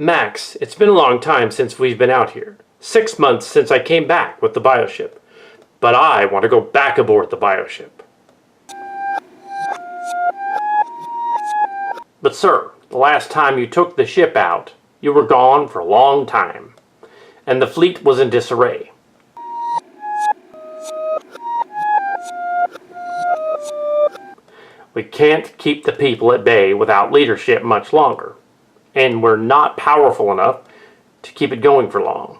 Max, it's been a long time since we've been out here. 6 months since I came back with the bioship. But I want to go back aboard the bioship. But sir, the last time you took the ship out, you were gone for a long time. And the fleet was in disarray. We can't keep the people at bay without leadership much longer. And we're not powerful enough to keep it going for long.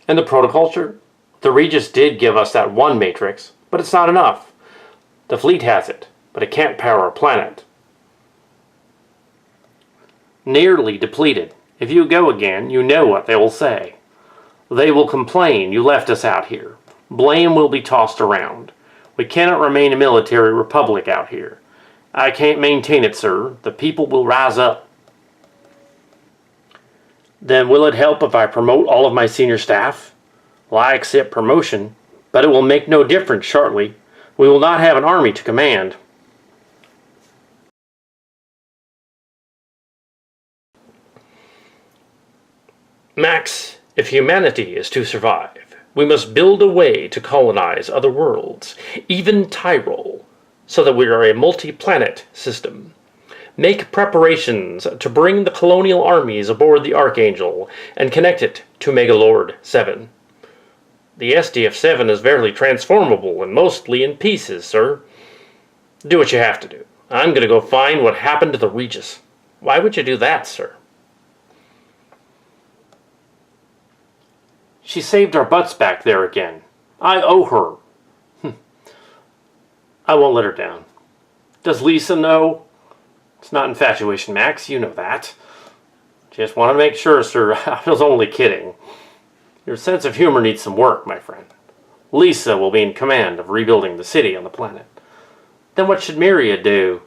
And the protoculture? The Regis did give us that one matrix, but it's not enough. The fleet has it, but it can't power a planet. Nearly depleted. If you go again, you know what they will say. They will complain you left us out here. Blame will be tossed around. We cannot remain a military republic out here. I can't maintain it, sir. The people will rise up. Then will it help if I promote all of my senior staff? Well, I accept promotion, but it will make no difference shortly. We will not have an army to command. Max, if humanity is to survive, we must build a way to colonize other worlds, even Tyrol, so that we are a multi-planet system. Make preparations to bring the colonial armies aboard the Archangel and connect it to Megalord 7. The SDF-7 is very transformable and mostly in pieces, sir. Do what you have to do. I'm going to go find what happened to the Regis. Why would you do that, sir? She saved our butts back there again. I owe her. I won't let her down. Does Lisa know? It's not infatuation, Max. You know that. Just want to make sure, sir. I was only kidding. Your sense of humor needs some work, my friend. Lisa will be in command of rebuilding the city on the planet. Then what should Myria do?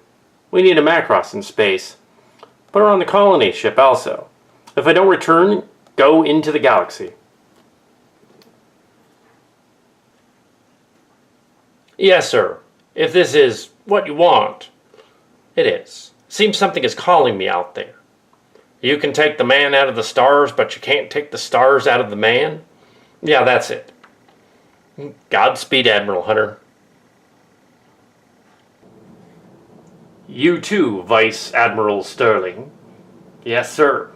We need a Macross in space. Put her on the colony ship also. If I don't return, go into the galaxy. Yes, sir. If this is what you want. It is. Seems something is calling me out there. You can take the man out of the stars, but you can't take the stars out of the man? Yeah, that's it. Godspeed, Admiral Hunter. You too, Vice Admiral Sterling. Yes, sir.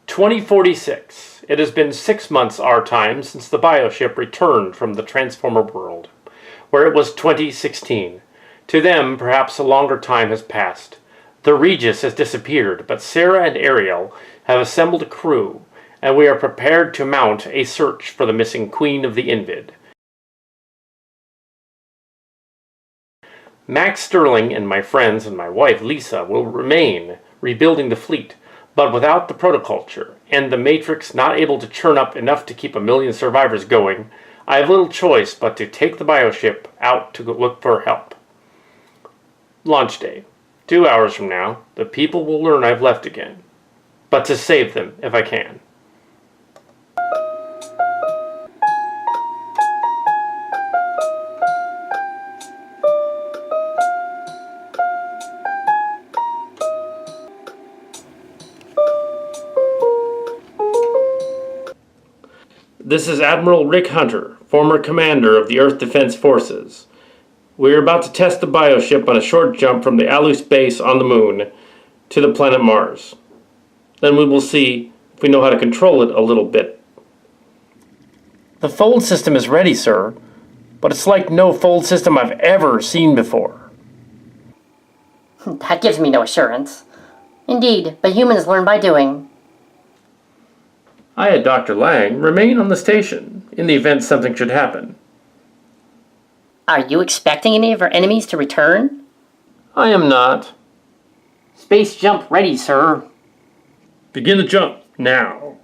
"2046. It has been 6 months our time since the bioship returned from the Transformer world, where it was 2016. To them, perhaps a longer time has passed. The Regis has disappeared, but Sarah and Ariel have assembled a crew, and we are prepared to mount a search for the missing Queen of the Invid. Max Sterling and my friends and my wife Lisa will remain, rebuilding the fleet, but without the protoculture, and the Matrix not able to churn up enough to keep 1 million survivors going, I have little choice but to take the bioship out to look for help. Launch day. 2 hours from now, the people will learn I've left again. But to save them if I can. This is Admiral Rick Hunter, former commander of the Earth Defense Forces. We are about to test the bioship on a short jump from the Alus base on the moon to the planet Mars. Then we will see if we know how to control it a little bit. The fold system is ready, sir, but it's like no fold system I've ever seen before. That gives me no assurance. Indeed, but humans learn by doing. I had Dr. Lang remain on the station in the event something should happen. Are you expecting any of our enemies to return? I am not. Space jump ready, sir. Begin the jump now.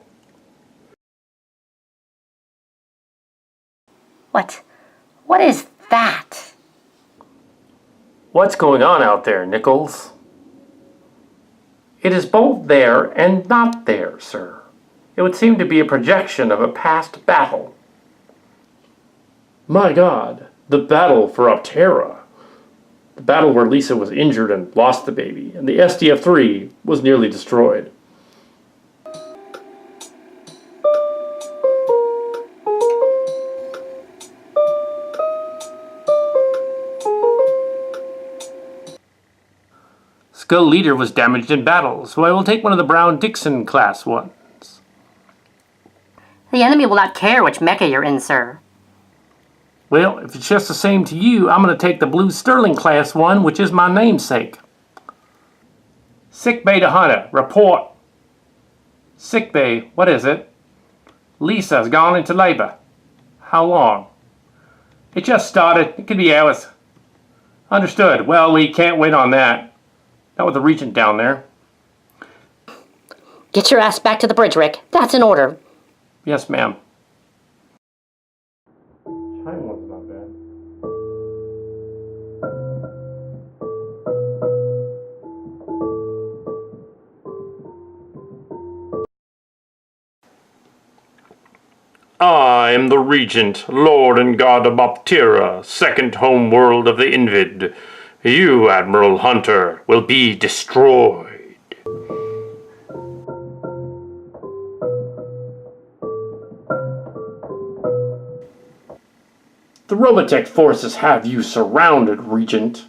What is that? What's going on out there, Nichols? It is both there and not there, sir. It would seem to be a projection of a past battle. My God, the battle for Optera. The battle where Lisa was injured and lost the baby, and the SDF-3 was nearly destroyed. Skull Leader was damaged in battle, so I will take one of the Brown-Dixon class ones. The enemy will not care which mecha you're in, sir. Well, if it's just the same to you, I'm going to take the Blue Sterling class one, which is my namesake. Sickbay to Hunter, report. Sickbay, what is it? Lisa's gone into labor. How long? It just started. It could be hours. Understood. Well, we can't wait on that. Not with the Regent down there. Get your ass back to the bridge, Rick. That's an order. Yes, ma'am. Time one's not bad. I am the Regent, Lord and God of Optera, second home world of the Invid. You, Admiral Hunter, will be destroyed. The Robotech forces have you surrounded, Regent.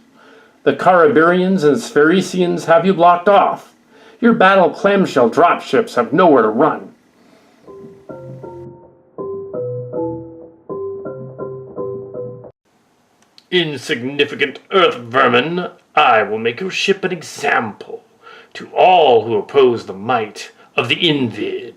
The Caribbeans and Sphyricians have you blocked off. Your battle clamshell dropships have nowhere to run. Insignificant Earth vermin, I will make your ship an example to all who oppose the might of the Invid.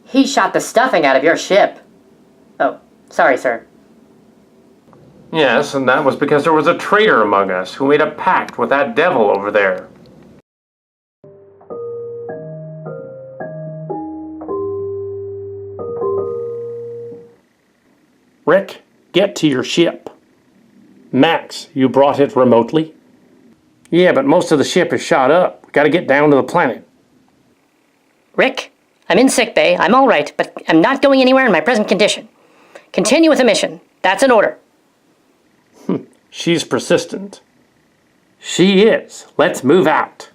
He shot the stuffing out of your ship. Oh, sorry, sir. Yes, and that was because there was a traitor among us who made a pact with that devil over there. Rick, get to your ship. Max, you brought it remotely? Yeah, but most of the ship is shot up. We gotta get down to the planet. Rick, I'm in sickbay. I'm all right, but I'm not going anywhere in my present condition. Continue with the mission. That's an order. She's persistent. She is. Let's move out.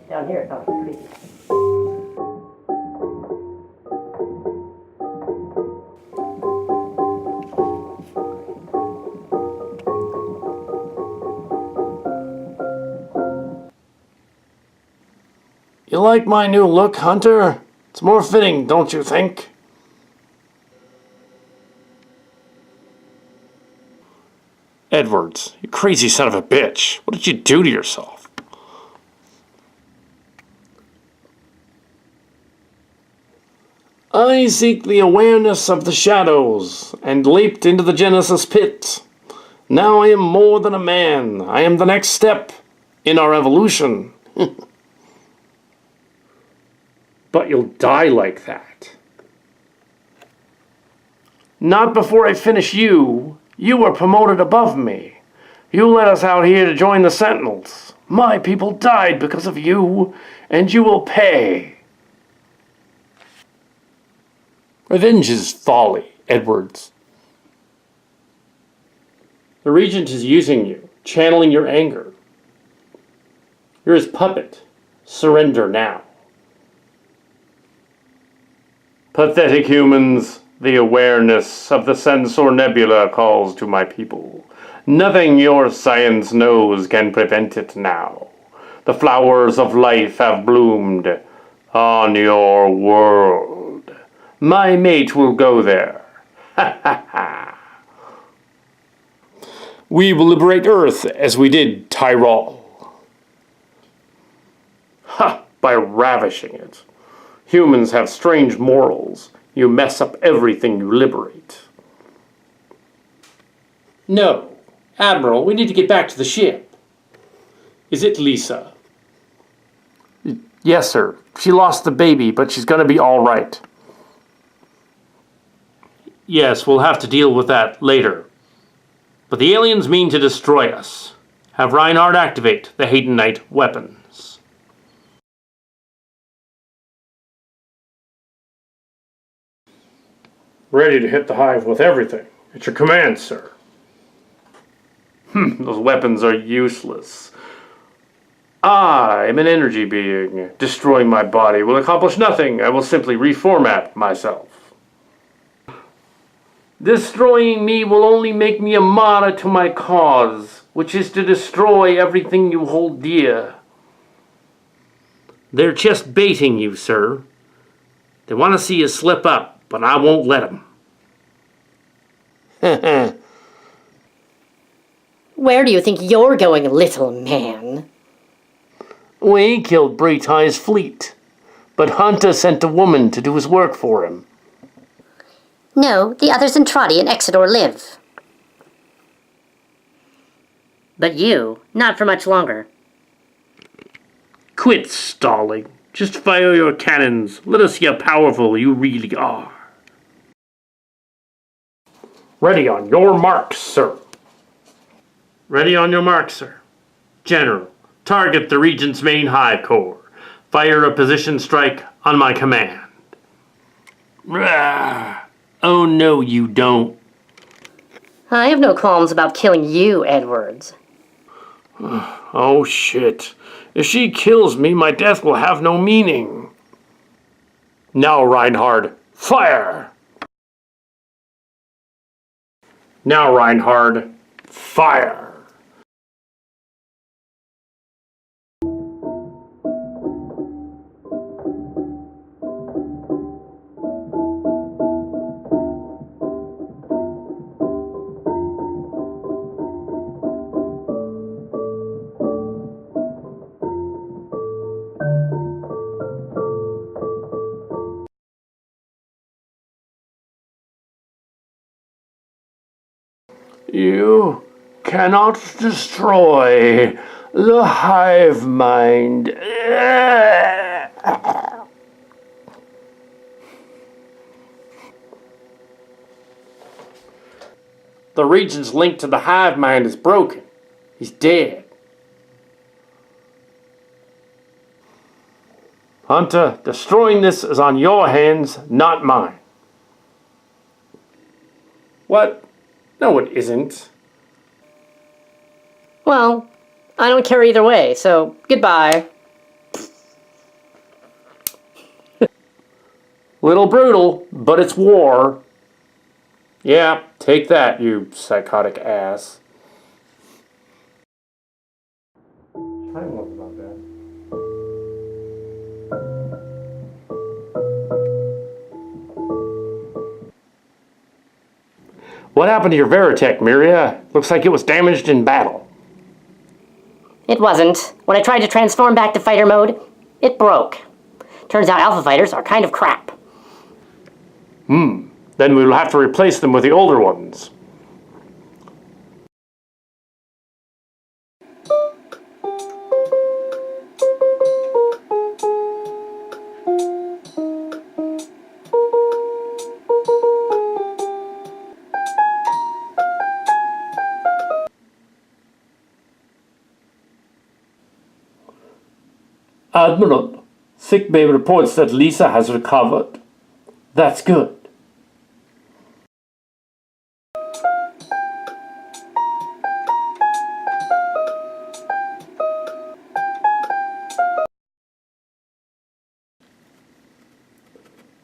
Down here, oh, it's creepy. You like my new look, Hunter? It's more fitting, don't you think? Edwards, you crazy son of a bitch. What did you do to yourself? I seek the awareness of the shadows, and leaped into the Genesis pit. Now I am more than a man. I am the next step in our evolution. But you'll die like that. Not before I finish you. You were promoted above me. You led us out here to join the Sentinels. My people died because of you, and you will pay. Revenge is folly, Edwards. The Regent is using you, channeling your anger. You're his puppet. Surrender now. Pathetic humans, the awareness of the Sensor Nebula calls to my people. Nothing your science knows can prevent it now. The flowers of life have bloomed on your world. My mate will go there. Ha ha ha. We will liberate Earth as we did Tyrol. Ha! By ravishing it. Humans have strange morals. You mess up everything you liberate. No. Admiral, we need to get back to the ship. Is it Lisa? Yes, sir. She lost the baby, but she's going to be all right. Yes, we'll have to deal with that later. But the aliens mean to destroy us. Have Reinhardt activate the Haydonite weapons. Ready to hit the hive with everything. At your command, sir. Those weapons are useless. I am an energy being. Destroying my body will accomplish nothing. I will simply reformat myself. Destroying me will only make me a martyr to my cause, which is to destroy everything you hold dear. They're just baiting you, sir. They want to see you slip up. But I won't let him. Where do you think you're going, little man? We killed Bretai's fleet, but Hunter sent a woman to do his work for him. No, the others in Trotty and Exeter live. But you, not for much longer. Quit stalling. Just fire your cannons. Let us see how powerful you really are. Ready on your marks, sir. Ready on your marks, sir. General, target the Regent's main hive core. Fire a position strike on my command. Rah. Oh no, you don't. I have no qualms about killing you, Edwards. Oh shit. If she kills me, my death will have no meaning. Now, Reinhardt, fire! Now, Reinhardt, fire! You cannot destroy the hive mind. The Regent's link to the hive mind is broken. He's dead. Hunter, destroying this is on your hands, not mine. What? No, it isn't. Well, I don't care either way, so goodbye. Little brutal, but it's war. Yeah, take that, you psychotic ass. Time was about that. What happened to your Veritech, Miria? Looks like it was damaged in battle. It wasn't. When I tried to transform back to fighter mode, it broke. Turns out Alpha fighters are kind of crap. Then we'll have to replace them with the older ones. Admiral, sickbay reports that Lisa has recovered. That's good.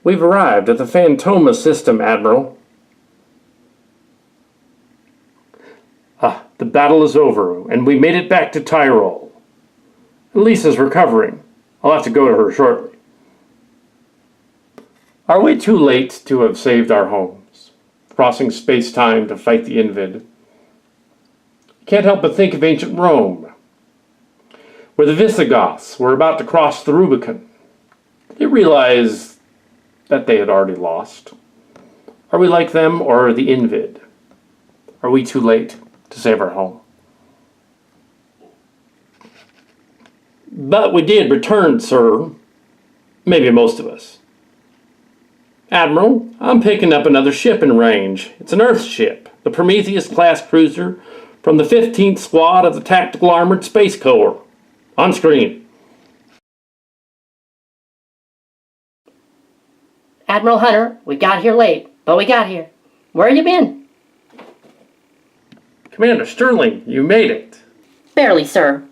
We've arrived at the Phantoma system, Admiral. The battle is over, and we made it back to Tyrol. Lisa's recovering. I'll have to go to her shortly. Are we too late to have saved our homes, crossing space-time to fight the Invid? Can't help but think of ancient Rome, where the Visigoths were about to cross the Rubicon. They realized that they had already lost. Are we like them, or the Invid? Are we too late to save our home? But we did return, sir. Maybe most of us. Admiral, I'm picking up another ship in range. It's an Earth ship, the Prometheus-class cruiser from the 15th Squad of the Tactical Armored Space Corps. On screen. Admiral Hunter, we got here late, but we got here. Where you been? Commander Sterling, you made it. Barely, sir.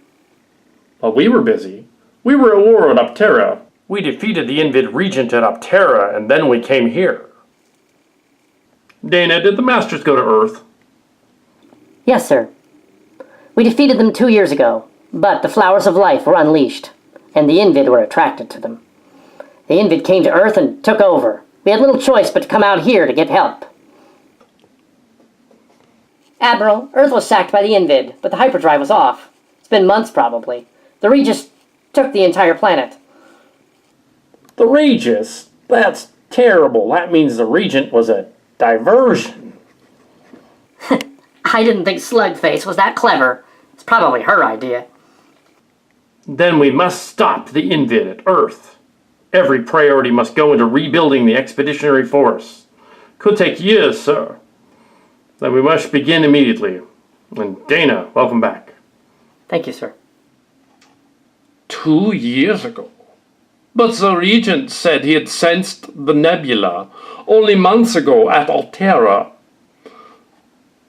While we were busy, we were at war at Optera. We defeated the Invid Regent at Optera, and then we came here. Dana, did the Masters go to Earth? Yes, sir. We defeated them 2 years ago, but the flowers of life were unleashed, and the Invid were attracted to them. The Invid came to Earth and took over. We had little choice but to come out here to get help. Admiral, Earth was sacked by the Invid, but the hyperdrive was off. It's been months, probably. The Regis took the entire planet. The Regis? That's terrible. That means the Regent was a diversion. I didn't think Slugface was that clever. It's probably her idea. Then we must stop the Invid at Earth. Every priority must go into rebuilding the expeditionary force. Could take years, sir. Then we must begin immediately. And Dana, welcome back. Thank you, sir. 2 years ago. But the Regent said he had sensed the nebula only months ago at Optera.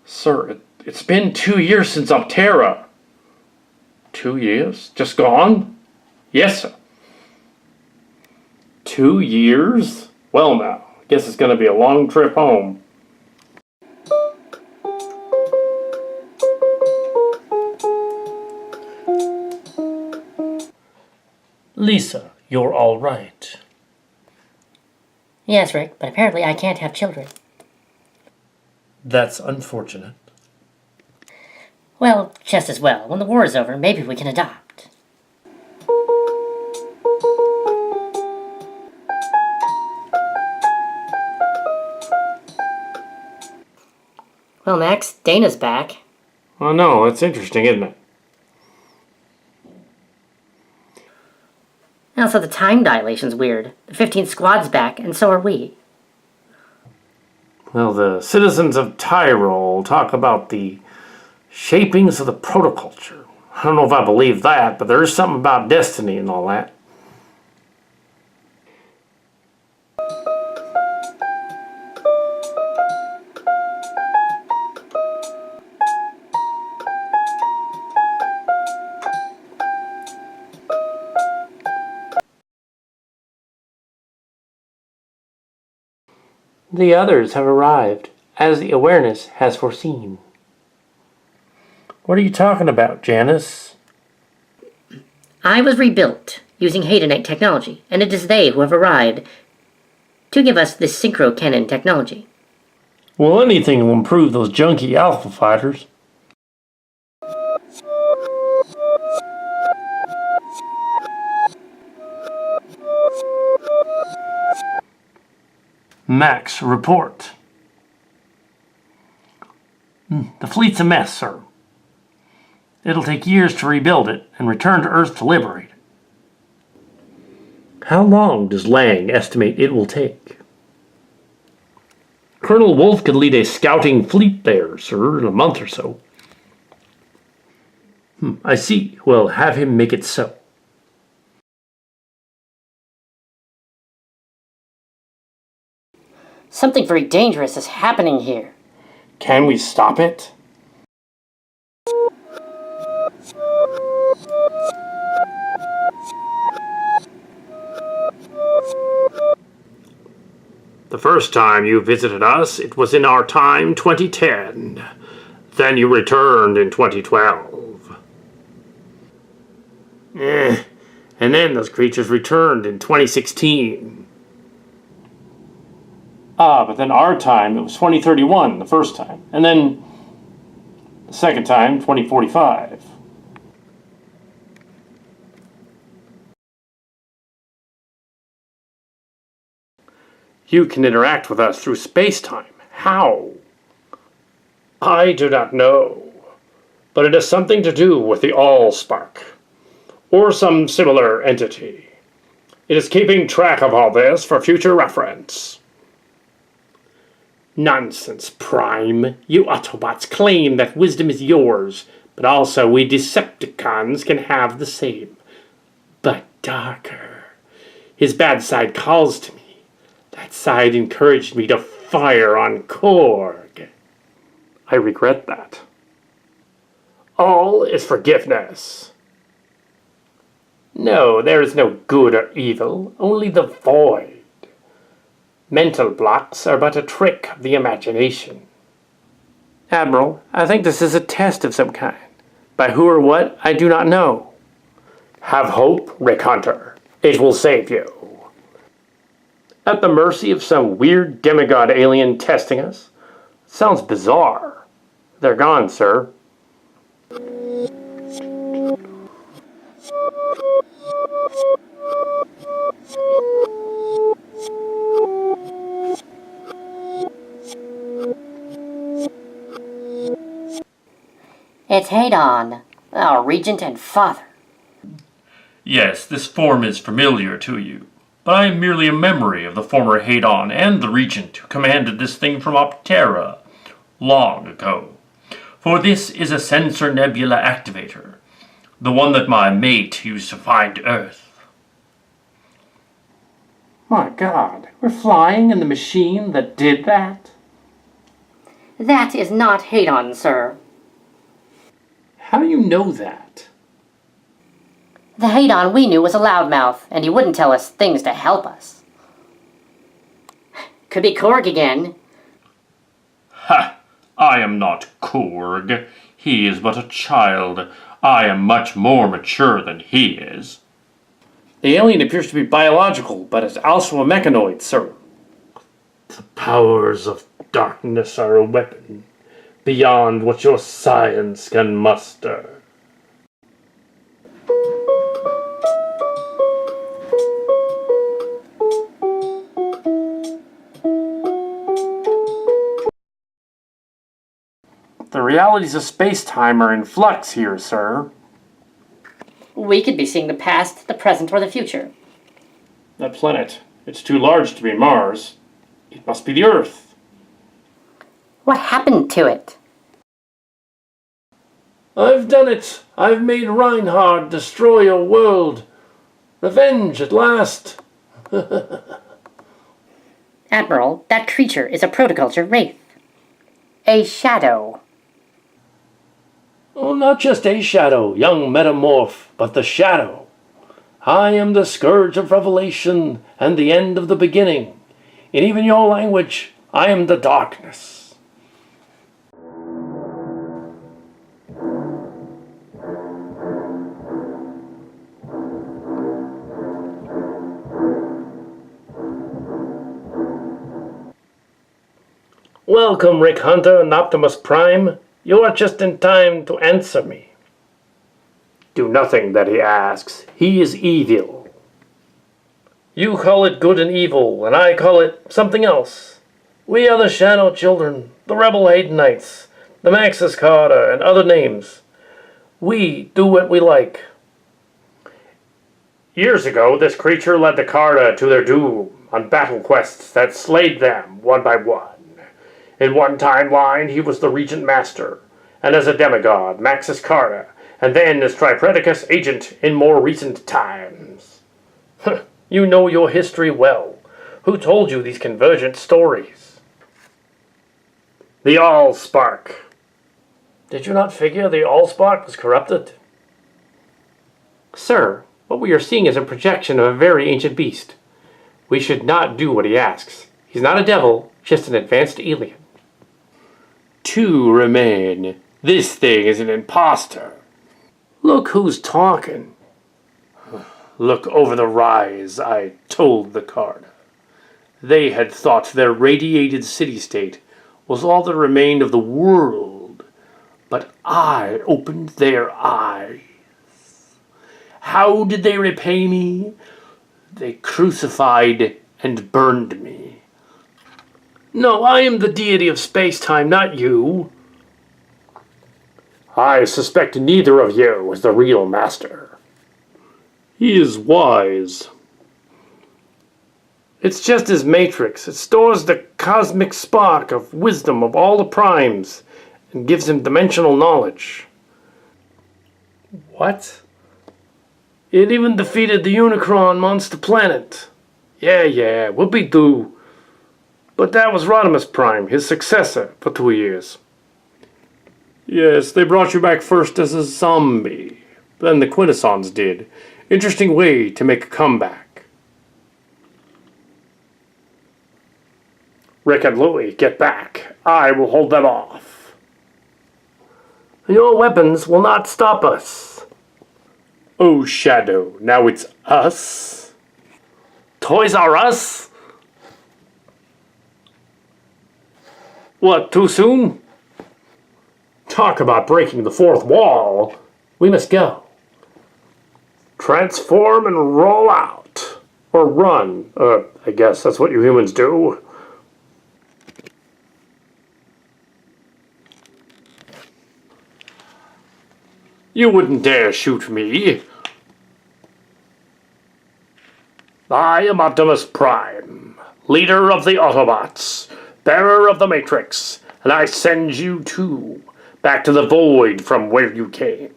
Sir, it's been 2 years since Optera. 2 years? Just gone? Yes, sir. 2 years? Well now, I guess it's going to be a long trip home. Lisa, you're all right. Yes, Rick, but apparently I can't have children. That's unfortunate. Well, just as well. When the war is over, maybe we can adopt. Well, Max, Dana's back. I know, it's interesting, isn't it? Also, the time dilation's weird. The 15th Squad's back, and so are we. Well, the citizens of Tyrol talk about the shapings of the protoculture. I don't know if I believe that, but there is something about destiny and all that. The others have arrived, as the awareness has foreseen. What are you talking about, Janice? I was rebuilt using Haydonite technology, and it is they who have arrived to give us this synchro cannon technology. Well, anything will improve those junky alpha fighters. Max, report. The fleet's a mess, sir. It'll take years to rebuild it and return to Earth to liberate it. How long does Lang estimate it will take? Colonel Wolf could lead a scouting fleet there, sir, in a month or so. I see. Well, have him make it so. Something very dangerous is happening here. Can we stop it? The first time you visited us, it was in our time 2010. Then you returned in 2012. And then those creatures returned in 2016. But then our time, it was 2031 the first time. And then the second time, 2045. You can interact with us through space-time. How? I do not know. But it has something to do with the Allspark. Or some similar entity. It is keeping track of all this for future reference. Nonsense, Prime. You Autobots claim that wisdom is yours, but also we Decepticons can have the same. But darker. His bad side calls to me. That side encouraged me to fire on Korg. I regret that. All is forgiveness. No, there is no good or evil, only the void. Mental blocks are but a trick of the imagination. Admiral, I think this is a test of some kind. By who or what, I do not know. Have hope, Rick Hunter. It will save you. At the mercy of some weird demigod alien testing us? Sounds bizarre. They're gone, sir. It's Haydon, our Regent and father. Yes, this form is familiar to you, but I am merely a memory of the former Haydon and the Regent who commanded this thing from Optera long ago. For this is a sensor nebula activator, the one that my mate used to find Earth. My God, we're flying in the machine that did that? That is not Haydon, sir. How do you know that? The Haydon we knew was a loudmouth, and he wouldn't tell us things to help us. Could be Korg again. Ha! I am not Korg. He is but a child. I am much more mature than he is. The alien appears to be biological, but is also a mechanoid, sir. The powers of darkness are a weapon beyond what your science can muster. The realities of space-time are in flux here, sir. We could be seeing the past, the present, or the future. That planet, it's too large to be Mars. It must be the Earth. What happened to it? I've done it. I've made Reinhard destroy your world. Revenge at last. Admiral, that creature is a protoculture wraith. A shadow. Oh, not just a shadow, young metamorph, but the shadow. I am the scourge of revelation and the end of the beginning. In even your language, I am the darkness. Welcome, Rick Hunter and Optimus Prime. You are just in time to answer me. Do nothing that he asks. He is evil. You call it good and evil, and I call it something else. We are the Shadow Children, the rebel Haydonites, the Maxis Carter, and other names. We do what we like. Years ago, this creature led the Carter to their doom on battle quests that slayed them one by one. In one timeline, he was the Regent Master, and as a demigod, Maxis Carter, and then as Tripredicus Agent in more recent times. You know your history well. Who told you these convergent stories? The Allspark. Did you not figure the Allspark was corrupted? Sir, what we are seeing is a projection of a very ancient beast. We should not do what he asks. He's not a devil, just an advanced alien. Two remain. This thing is an imposter. Look who's talking. Look over the rise, I told the Carter. They had thought their radiated city-state was all that remained of the world, but I opened their eyes. How did they repay me? They crucified and burned me. No, I am the deity of space-time, not you. I suspect neither of you is the real master. He is wise. It's just his matrix. It stores the cosmic spark of wisdom of all the primes and gives him dimensional knowledge. What? It even defeated the Unicron monster planet. Yeah, whoopee-doo. But that was Rodimus Prime, his successor, for 2 years. Yes, they brought you back first as a zombie. Then the Quintessons did. Interesting way to make a comeback. Rick and Louie, get back. I will hold them off. Your weapons will not stop us. Oh, Shadow, now it's us? Toys R Us? What, too soon? Talk about breaking the fourth wall. We must go. Transform and roll out. Or run. I guess that's what you humans do. You wouldn't dare shoot me. I am Optimus Prime, leader of the Autobots, bearer of the Matrix, and I send you too, back to the void from where you came.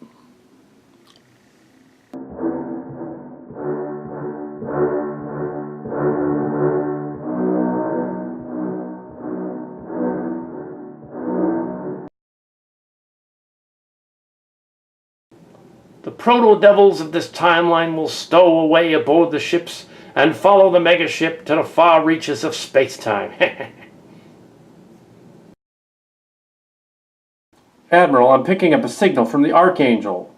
The proto-devils of this timeline will stow away aboard the ships and follow the megaship to the far reaches of space-time. Admiral, I'm picking up a signal from the Archangel.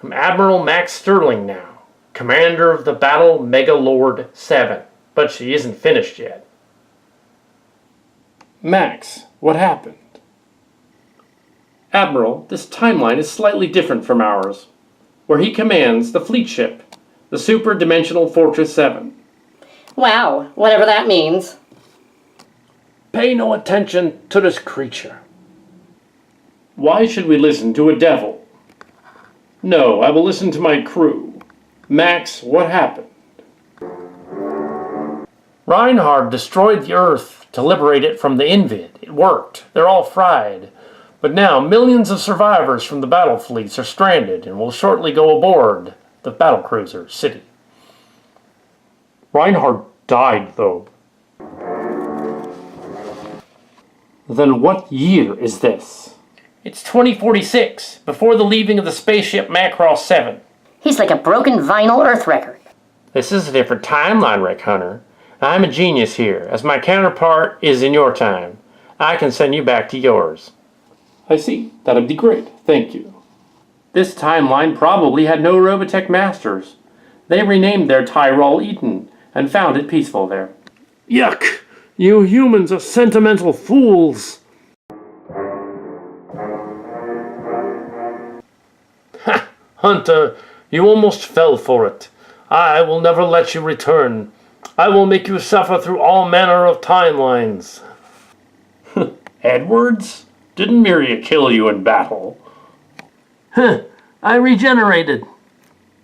I'm Admiral Max Sterling now, commander of the Battle Megalord 7, but she isn't finished yet. Max, what happened? Admiral, this timeline is slightly different from ours, where he commands the fleet ship, the Super-Dimensional Fortress 7. Wow, whatever that means. Pay no attention to this creature. Why should we listen to a devil? No, I will listen to my crew. Max, what happened? Reinhard destroyed the Earth to liberate it from the Invid. It worked. They're all fried. But now millions of survivors from the battle fleets are stranded and will shortly go aboard the battlecruiser City. Reinhard died, though. Then what year is this? It's 2046, before the leaving of the spaceship Macross 7. He's like a broken vinyl Earth record. This is a different timeline, Rick Hunter. I'm a genius here, as my counterpart is in your time. I can send you back to yours. I see. That'd be great. Thank you. This timeline probably had no Robotech masters. They renamed their Tyrol Eden and found it peaceful there. Yuck! You humans are sentimental fools! Ha! Hunter, you almost fell for it. I will never let you return. I will make you suffer through all manner of timelines. Edwards? Didn't Miria kill you in battle? I regenerated.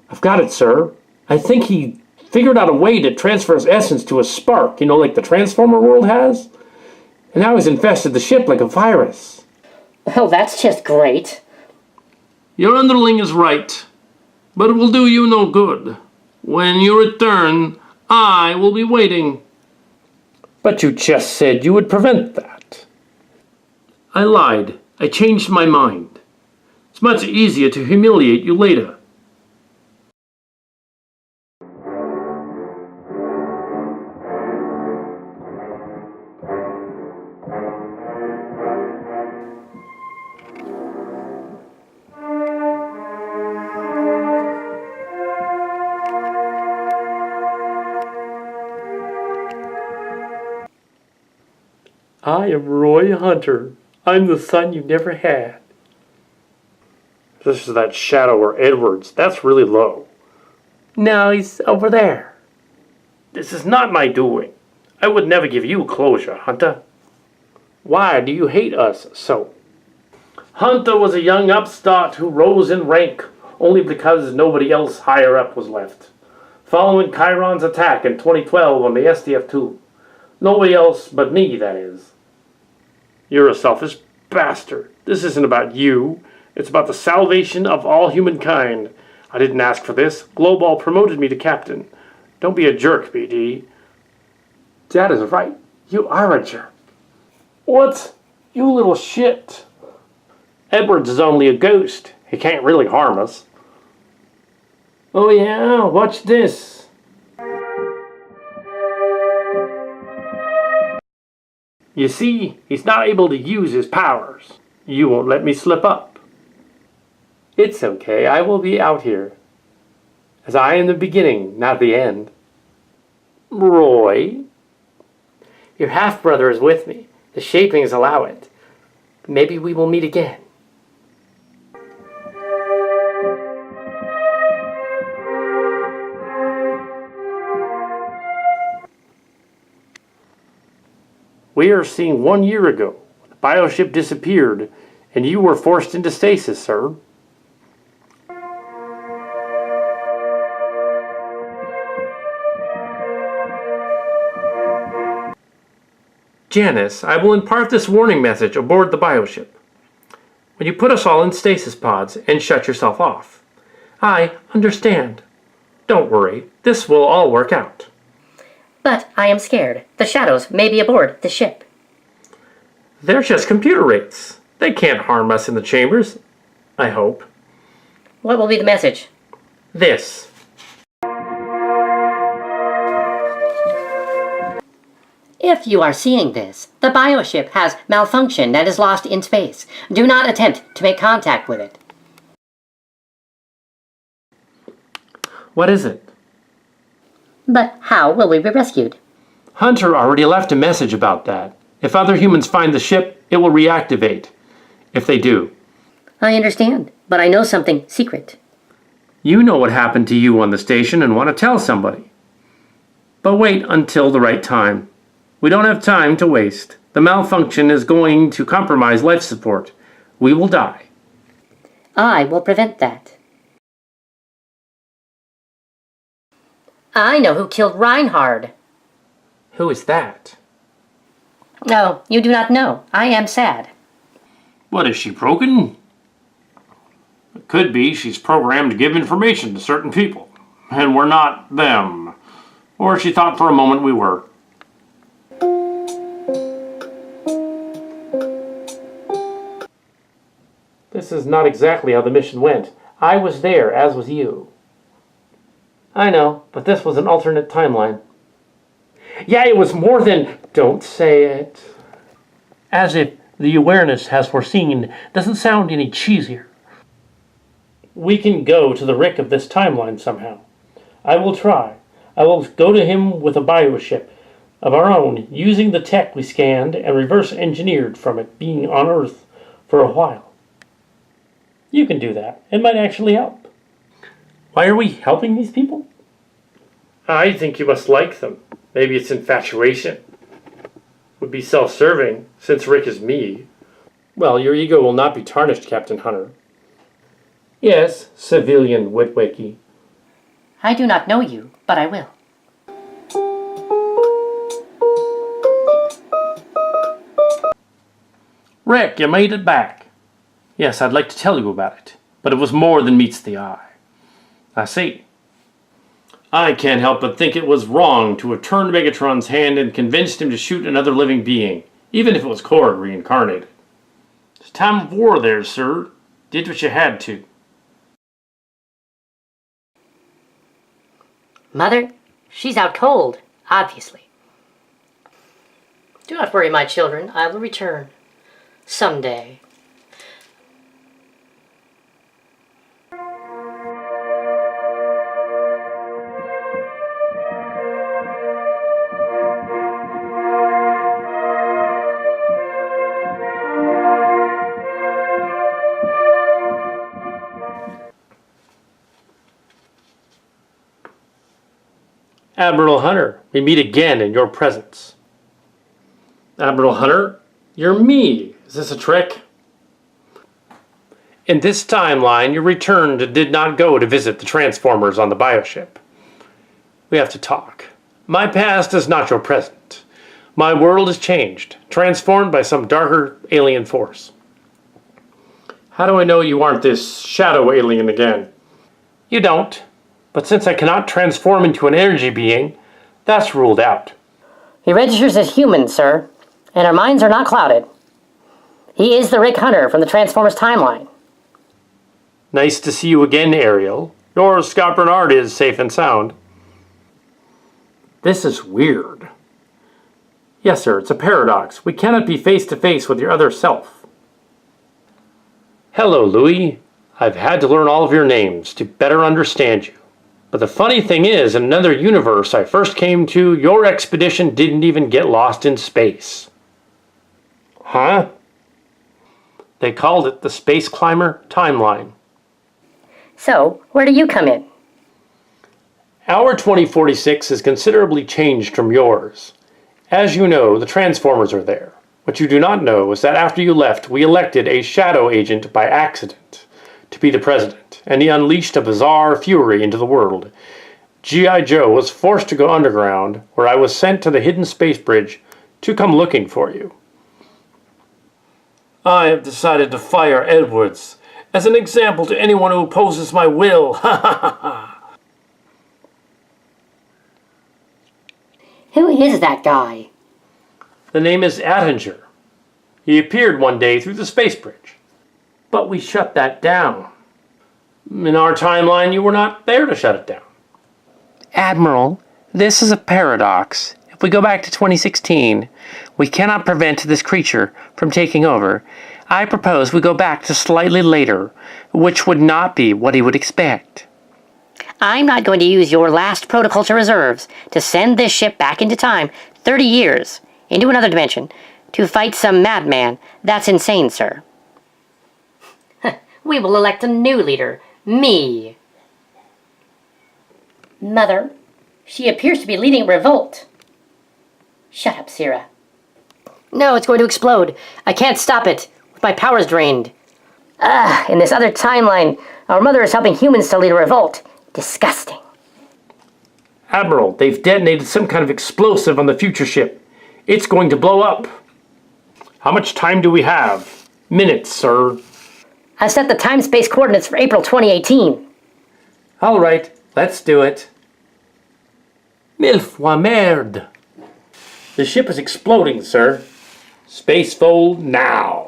I've got it, sir. I think he figured out a way to transfer his essence to a spark, like the Transformer world has. And now he's infested the ship like a virus. Oh, that's just great. Your underling is right, but it will do you no good. When you return, I will be waiting. But you just said you would prevent that. I lied. I changed my mind. It's much easier to humiliate you later. I am Roy Hunter. I'm the son you never had. This is that shadow or Edwards. That's really low. No, he's over there. This is not my doing. I would never give you closure, Hunter. Why do you hate us so? Hunter was a young upstart who rose in rank only because nobody else higher up was left. Following Chiron's attack in 2012 on the SDF-2. Nobody else but me, that is. You're a selfish bastard. This isn't about you. It's about the salvation of all humankind. I didn't ask for this. Global promoted me to captain. Don't be a jerk, BD. Dad is right. You are a jerk. What? You little shit. Edwards is only a ghost. He can't really harm us. Oh yeah? Watch this. You see, he's not able to use his powers. You won't let me slip up. It's okay, I will be out here. As I am the beginning, not the end. Roy? Your half-brother is with me. The shapings allow it. Maybe we will meet again. We are seeing 1 year ago. The bioship disappeared, and you were forced into stasis, sir. Janice, I will impart this warning message aboard the bioship. When you put us all in stasis pods and shut yourself off. I understand. Don't worry, this will all work out. But I am scared. The shadows may be aboard the ship. They're just computer wraiths. They can't harm us in the chambers. I hope. What will be the message? This. If you are seeing this, the bioship has malfunctioned and is lost in space. Do not attempt to make contact with it. What is it? But how will we be rescued? Hunter already left a message about that. If other humans find the ship, it will reactivate. If they do. I understand, but I know something secret. You know what happened to you on the station and want to tell somebody. But wait until the right time. We don't have time to waste. The malfunction is going to compromise life support. We will die. I will prevent that. I know who killed Reinhard. Who is that? No, you do not know. I am sad. What, is she broken? It could be she's programmed to give information to certain people, and we're not them. Or she thought for a moment we were. This is not exactly how the mission went. I was there, as was you. I know, but this was an alternate timeline. Yeah, it was more than... Don't say it. As if the awareness has foreseen doesn't sound any cheesier. We can go to the Rick of this timeline somehow. I will try. I will go to him with a bioship of our own, using the tech we scanned and reverse engineered from it being on Earth for a while. You can do that. It might actually help. Why are we helping these people? I think you must like them. Maybe it's infatuation. Would be self-serving, since Rick is me. Well, your ego will not be tarnished, Captain Hunter. Yes, civilian witwicky. I do not know you, but I will. Rick, you made it back. Yes, I'd like to tell you about it, but it was more than meets the eye. I see. I can't help but think it was wrong to have turned Megatron's hand and convinced him to shoot another living being, even if it was Korg reincarnated. It's time of war there, sir. Did what you had to. Mother, she's out cold, obviously. Do not worry, my children. I will return. Someday. Admiral Hunter, we meet again in your presence. Admiral Hunter, you're me. Is this a trick? In this timeline, you returned and did not go to visit the Transformers on the bioship. We have to talk. My past is not your present. My world has changed, transformed by some darker alien force. How do I know you aren't this shadow alien again? You don't. But since I cannot transform into an energy being, that's ruled out. He registers as human, sir, and our minds are not clouded. He is the Rick Hunter from the Transformers timeline. Nice to see you again, Ariel. Your Scott Bernard is safe and sound. This is weird. Yes, sir, it's a paradox. We cannot be face to face with your other self. Hello, Louis. I've had to learn all of your names to better understand you. But the funny thing is, in another universe I first came to, your expedition didn't even get lost in space. Huh? They called it the Space Climber Timeline. So, where do you come in? Our 2046 is considerably changed from yours. As you know, the Transformers are there. What you do not know is that after you left, we elected a shadow agent by accident to be the president, and he unleashed a bizarre fury into the world. G.I. Joe was forced to go underground, where I was sent to the hidden space bridge to come looking for you. I have decided to fire Edwards as an example to anyone who opposes my will. Ha ha ha ha. Who is that guy? The name is Attinger. He appeared one day through the space bridge. But we shut that down. In our timeline, you were not there to shut it down. Admiral, this is a paradox. If we go back to 2016, we cannot prevent this creature from taking over. I propose we go back to slightly later, which would not be what he would expect. I'm not going to use your last protoculture reserves to send this ship back into time 30 years, into another dimension, to fight some madman. That's insane, sir. We will elect a new leader. Me. Mother, she appears to be leading a revolt. Shut up, Sierra. No, it's going to explode. I can't stop it. With my powers drained. In this other timeline, our mother is helping humans to lead a revolt. Disgusting. Admiral, they've detonated some kind of explosive on the future ship. It's going to blow up. How much time do we have? Minutes, sir. I set the time-space coordinates for April 2018. All right, let's do it. Mille fois merde. The ship is exploding, sir. Space fold now.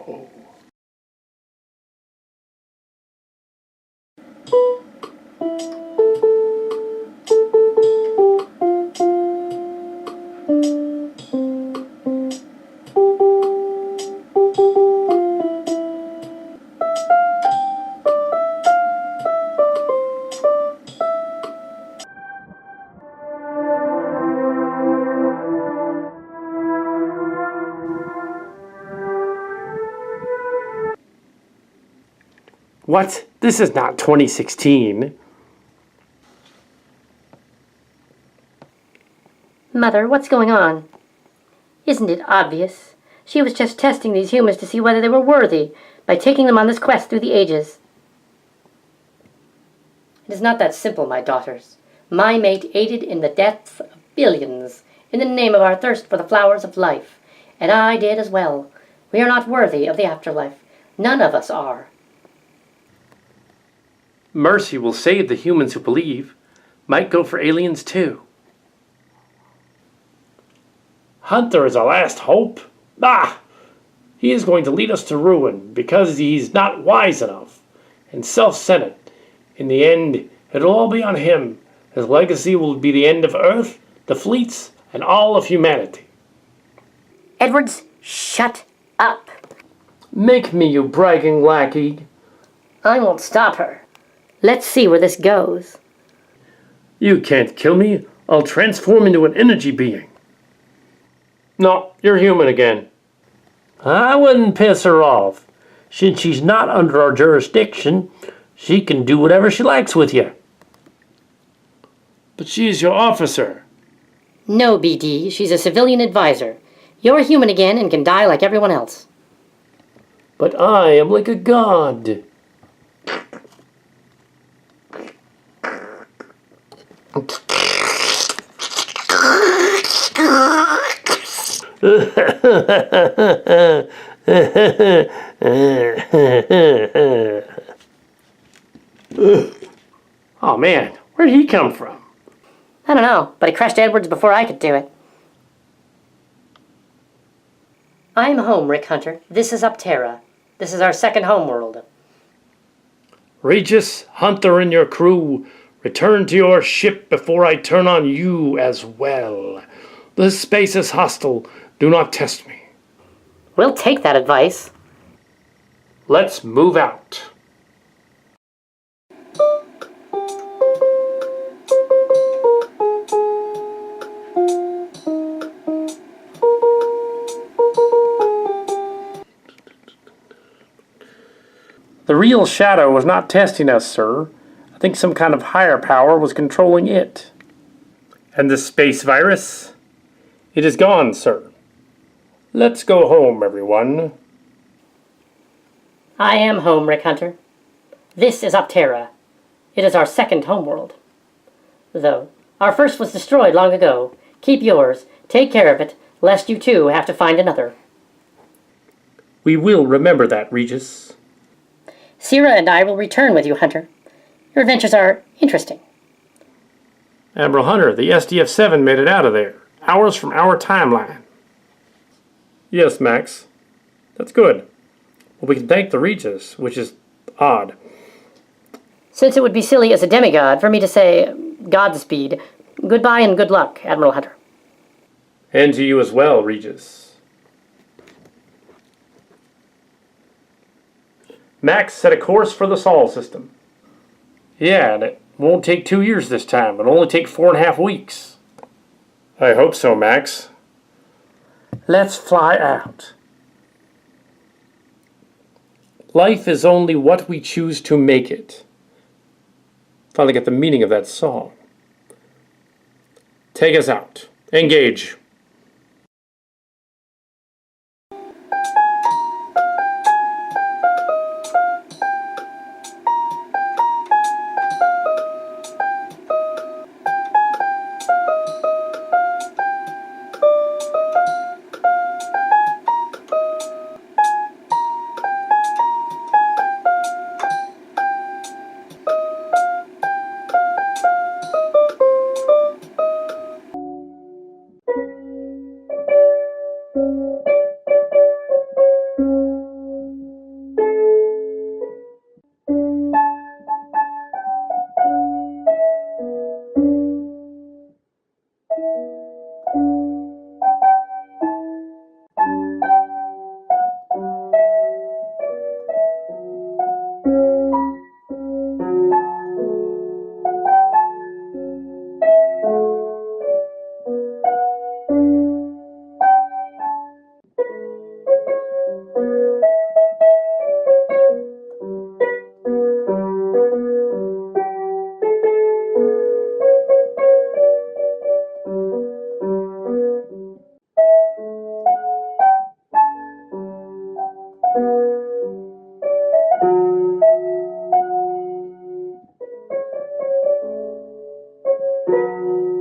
What? This is not 2016. Mother, what's going on? Isn't it obvious? She was just testing these humans to see whether they were worthy by taking them on this quest through the ages. It is not that simple, my daughters. My mate aided in the deaths of billions in the name of our thirst for the flowers of life, and I did as well. We are not worthy of the afterlife. None of us are. Mercy will save the humans who believe. Might go for aliens too. Hunter is our last hope? He is going to lead us to ruin because he's not wise enough and self-centered. In the end, it'll all be on him. His legacy will be the end of Earth, the fleets, and all of humanity. Edwards, shut up. Make me, you bragging lackey. I won't stop her. Let's see where this goes. You can't kill me. I'll transform into an energy being. No, you're human again. I wouldn't piss her off. Since she's not under our jurisdiction, she can do whatever she likes with you. But she's your officer. No, BD, she's a civilian advisor. You're human again and can die like everyone else. But I am like a god. Oh man, where'd he come from? I don't know, but he crushed Edwards before I could do it. I'm home, Rick Hunter. This is Optera. This is our second homeworld. Regis, Hunter, and your crew, return to your ship before I turn on you as well. This space is hostile. Do not test me. We'll take that advice. Let's move out. The real Shadow was not testing us, sir. I think some kind of higher power was controlling it. And the space virus? It is gone, sir. Let's go home, everyone. I am home, Rick Hunter. This is Optera. It is our second homeworld. Though, our first was destroyed long ago. Keep yours. Take care of it, lest you too have to find another. We will remember that, Regis. Sierra and I will return with you, Hunter. Your adventures are interesting. Admiral Hunter, the SDF-7 made it out of there. Hours from our timeline. Yes, Max. That's good. Well, we can thank the Regis, which is odd. Since it would be silly as a demigod for me to say Godspeed, goodbye and good luck, Admiral Hunter. And to you as well, Regis. Max set a course for the Sol system. Yeah, and it won't take 2 years this time. It'll only take 4.5 weeks. I hope so, Max. Let's fly out. Life is only what we choose to make it. Finally got the meaning of that song. Take us out. Engage. you.